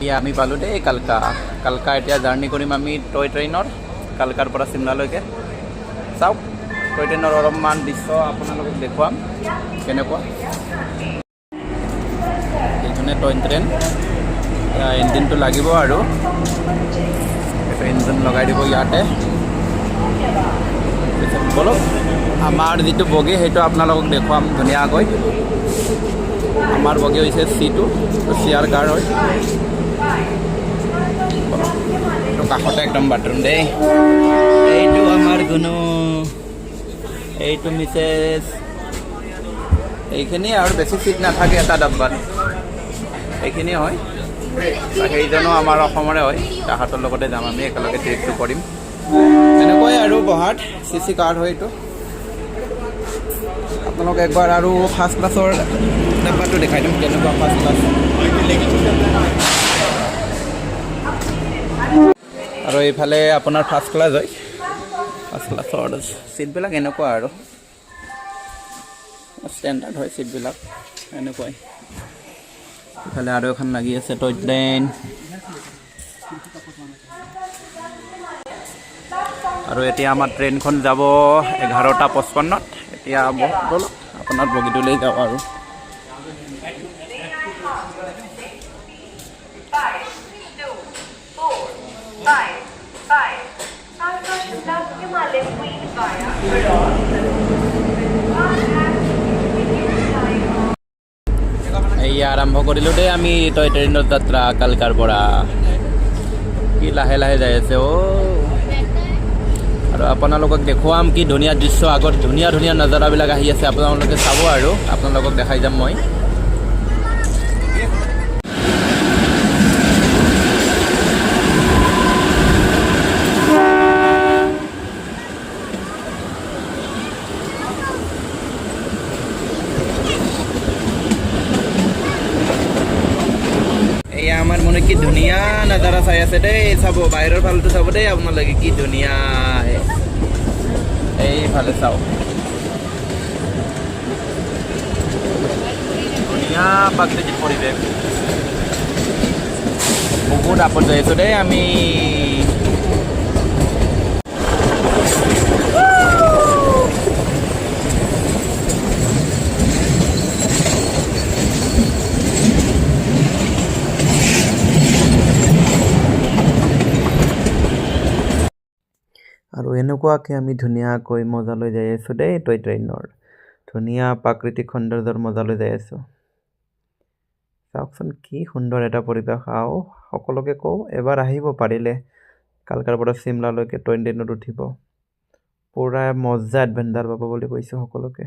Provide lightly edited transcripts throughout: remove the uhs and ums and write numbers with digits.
এতিয়া আমি পালোঁ দেই কালকা। কালকা এতিয়া জাৰ্ণি কৰিম আমি টয় ট্ৰেইনৰ কালকাৰ পৰা চিমলালৈকে। চাওক টয় ট্ৰেইনৰ অলপমান দৃশ্য আপোনালোকক দেখুৱাম কেনেকুৱা। এইখনে টয় ট্ৰেইন, ইঞ্জিনটো লাগিব আৰু এইটো ইঞ্জিন লগাই দিব ইয়াতে। বলক আমাৰ যিটো বগী সেইটো আপোনালোকক দেখুৱাম ধুনীয়াকৈ। আমাৰ বগী হৈছে C2, চেয়াৰ কাৰ হয়। এইটো কাষতে একদম বাথৰুম দেই। এইটো আমাৰ গুণু, এইটো মিছেছ। এইখিনি আৰু বেছি চিট নাথাকে এটা ডাব্বাত, এইখিনি হয়। সেইজনো আমাৰ অসমৰে হয়, তাহাঁতৰ লগতে যাম আমি, একেলগে ট্ৰিপটো কৰিম। তেনেকুৱাই আৰু বহাত CC কাৰ্ড হয় এইটো। আপোনালোক একবাৰ আৰু ফাৰ্ষ্ট ক্লাছৰ ডাব্বাটো দেখাই দিম কেনেকুৱা ফাৰ্ষ্ট ক্লাছ। আৰু এইফালে আপোনাৰ ফাৰ্ষ্ট ক্লাছ হয়। ফাৰ্ষ্ট ক্লাছৰ চিটবিলাক এনেকুৱা আৰু ষ্টেণ্ডাৰ্ড হয় চিটবিলাক এনেকুৱাই। ইফালে আৰু এখন লাগি আছে টয় ট্ৰেইন। আৰু এতিয়া আমাৰ ট্ৰেইনখন যাব 11:55। এতিয়া ব'লক আপোনাৰ বগীটোলৈ যাওঁ আৰু। এয়া আৰম্ভ কৰিলোঁ দেই আমি টয় ট্ৰেইনৰ যাত্ৰা কালকাৰ পৰা। কি লাহে লাহে যাই আছে আৰু আপোনালোকক দেখুৱাম কি ধুনীয়া দৃশ্য। আগত ধুনীয়া ধুনীয়া নজাৰাবিলাক আহি আছে, আপোনালোকে চাব আৰু আপোনালোকক দেখাই যাম মই। এয়া আমাৰ মনে কি ধুনীয়া নজাৰা চাই আছে দেই। চাব বাহিৰৰ ফালটো চাব দেই আপোনালোকে, কি ধুনীয়া। এইফালে চাওক, ধুনীয়া প্ৰাকৃতিক পৰিৱেশ। বহুত আপদ যাই আছোঁ দেই আমি। আৰু এনেকুৱাকৈ আমি ধুনীয়াকৈ মজালৈ যাই আছোঁ দেই টয় ট্ৰেইনৰ। ধুনীয়া প্ৰাকৃতিক সৌন্দৰ্যৰ মজালৈ যাই আছোঁ। চাওকচোন কি সুন্দৰ এটা পৰিৱেশ। আৰু সকলোকে কওঁ এবাৰ আহিব পাৰিলে কালকাৰ পৰা চিমলালৈকে টয় ট্ৰেইনত উঠিব। পূৰা মজা এডভেঞ্চাৰ পাব বুলি কৈছোঁ সকলোকে।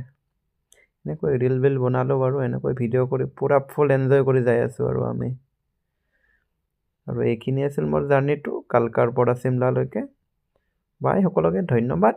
এনেকৈ ৰিল বিল বনালোঁ বাৰু, এনেকৈ ভিডিঅ' কৰি পূৰা ফুল এনজয় কৰি যাই আছোঁ আৰু আমি। আৰু এইখিনি আছিল মোৰ জাৰ্ণিটো কালকাৰ পৰা চিমলালৈকে। বাই সকলোকে ধন্যবাদ।